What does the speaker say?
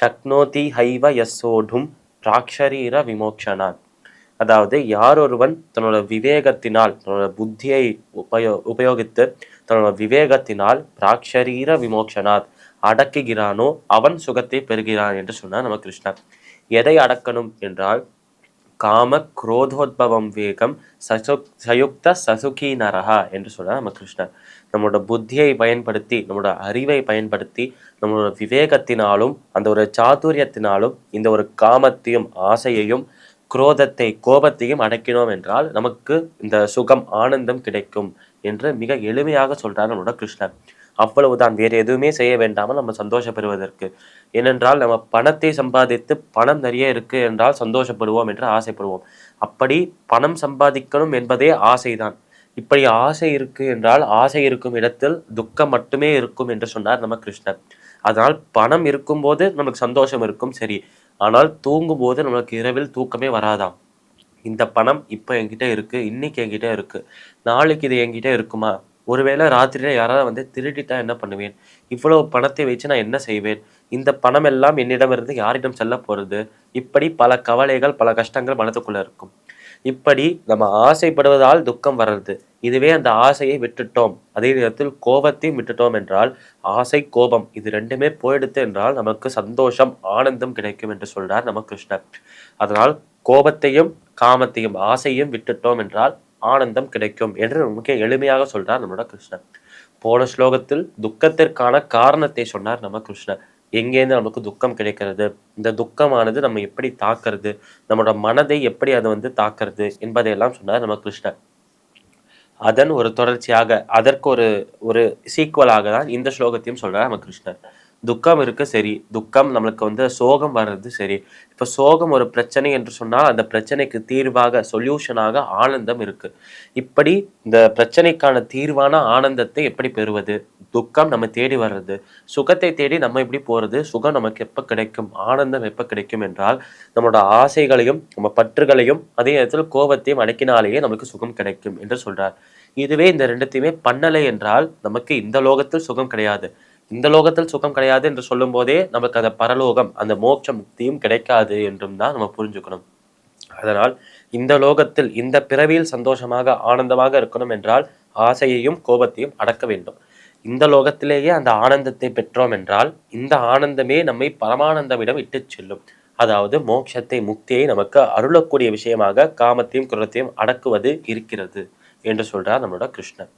ஷக்னோதி ஹைவ யஸ்ஸோடும் பிராக்ஷரீர விமோக்ஷனாத். அதாவது யார் ஒருவன் தன்னோட விவேகத்தினால், தன்னோட புத்தியை உபயோகித்து தன்னோட விவேகத்தினால் பிராக்ஷரீர விமோக்ஷனாத் அடக்குகிறானோ அவன் சுகத்தை பெறுகிறான் என்று சொன்னார் நம்ம கிருஷ்ணர். எதை அடக்கணும் என்றால் காம குரோதோத்பவம் வேகம் சயுக்த சசுகி நரஹா என்று சொன்னார் நம்ம கிருஷ்ணர். நம்மளோட புத்தியை பயன்படுத்தி, நம்மளோட அறிவை பயன்படுத்தி, நம்மளோட விவேகத்தினாலும் அந்த ஒரு சாதுரியத்தினாலும் இந்த ஒரு காமத்தையும் ஆசையையும் கோபத்தையும் அடக்கினோம் என்றால் நமக்கு இந்த சுகம் ஆனந்தம் கிடைக்கும் என்று மிக எளிமையாக சொல்றார் நம்மளோட கிருஷ்ணர். அவ்வளவுதான், வேறு எதுவுமே செய்ய வேண்டாமல் நம்ம சந்தோஷப்படுவதற்கு. ஏனென்றால் நம்ம பணத்தை சம்பாதித்து பணம் நிறைய இருக்கு என்றால் சந்தோஷப்படுவோம் என்று ஆசைப்படுவோம். அப்படி பணம் சம்பாதிக்கணும் என்பதே ஆசைதான். இப்படி ஆசை இருக்கு என்றால் ஆசை இருக்கும் இடத்தில் துக்கம் மட்டுமே இருக்கும் என்று சொன்னார் நம்ம கிருஷ்ணர். அதனால் பணம் இருக்கும்போது நமக்கு சந்தோஷம் இருக்கும், சரி. ஆனால் தூங்கும் போது நம்மளுக்கு இரவில் தூக்கமே வராதாம். இந்த பணம் இப்போ என்கிட்ட இருக்கு, இன்னைக்கு என்கிட்ட இருக்கு, நாளைக்கு இது என்கிட்ட இருக்குமா? ஒருவேளை ராத்திரியில யாராவது திருடிட்டா என்ன பண்ணுவேன்? இவ்வளவு பணத்தை வச்சு நான் என்ன செய்வேன்? இந்த பணம் எல்லாம் என்னிடமிருந்து யாரிடம் செல்ல போறது? இப்படி பல கவலைகள், பல கஷ்டங்கள் மனதுக்குள்ள இருக்கும். இப்படி நம்ம ஆசைப்படுவதால் துக்கம் வர்றது. இதுவே அந்த ஆசையை விட்டுட்டோம், அதே நேரத்தில் கோபத்தையும் விட்டுட்டோம் என்றால், ஆசை கோபம் இது ரெண்டுமே போயிடுத்து என்றால் நமக்கு சந்தோஷம் ஆனந்தம் கிடைக்கும் என்று சொல்றார் நம்ம கிருஷ்ணர். அதனால் கோபத்தையும் காமத்தையும் ஆசையும் விட்டுட்டோம் என்றால் ஆனந்தம் கிடைக்கும் என்று நமக்கு எளிமையாக சொல்றார் நம்மளோட கிருஷ்ணர். போன ஸ்லோகத்தில் துக்கத்திற்கான காரணத்தை சொன்னார் நம்ம கிருஷ்ணர். எங்கேருந்து நமக்கு துக்கம் கிடைக்கிறது, இந்த துக்கமானது நம்ம எப்படி தாக்குறது, நம்மளோட மனதை எப்படி அது தாக்குறது என்பதையெல்லாம் சொன்னார் நம்ம கிருஷ்ணர். அதன் ஒரு தொடர்ச்சியாக, அதற்கு ஒரு ஒரு சீக்குவலாக தான் இந்த ஸ்லோகத்தையும் சொல்றார் நம்ம கிருஷ்ணர். துக்கம் இருக்கு, சரி. துக்கம் நம்மளுக்கு சோகம் வர்றது, சரி. இப்போ சோகம் ஒரு பிரச்சனை என்று சொன்னால் அந்த பிரச்சனைக்கு தீர்வாக, சொல்யூஷனாக ஆனந்தம் இருக்கு. இப்படி இந்த பிரச்சனைக்கான தீர்வான ஆனந்தத்தை எப்படி பெறுவது? துக்கம் நம்ம தேடி வர்றது, சுகத்தை தேடி நம்ம எப்படி போறது? சுகம் நமக்கு எப்ப கிடைக்கும், ஆனந்தம் எப்ப கிடைக்கும் என்றால் நம்மளோட ஆசைகளையும் நம்ம பற்றுகளையும் அதே நேரத்தில் கோபத்தையும் அடக்கினாலேயே நமக்கு சுகம் கிடைக்கும் என்று சொல்றார். இதுவே இந்த ரெண்டுத்தையுமே பண்ணலை என்றால் நமக்கு இந்த லோகத்தில் சுகம் கிடையாது. இந்த லோகத்தில் சுகம் கிடையாது என்று சொல்லும் போதே நமக்கு அந்த பரலோகம், அந்த மோட்ச முக்தியும் கிடைக்காது என்றும் தான் நம்ம புரிஞ்சுக்கணும். அதனால் இந்த லோகத்தில் இந்த பிறவியில் சந்தோஷமாக ஆனந்தமாக இருக்கணும் என்றால் ஆசையையும் கோபத்தையும் அடக்க வேண்டும். இந்த லோகத்திலேயே அந்த ஆனந்தத்தை பெற்றோம் என்றால் இந்த ஆனந்தமே நம்மை பரமானந்தமிடம் இட்டு செல்லும். அதாவது மோட்சத்தை, முக்தியை நமக்கு அருளக்கூடிய விஷயமாக காமத்தையும் குரோதத்தையும் அடக்குவது இருக்கிறது என்று சொல்றார் நம்மளோட கிருஷ்ணர்.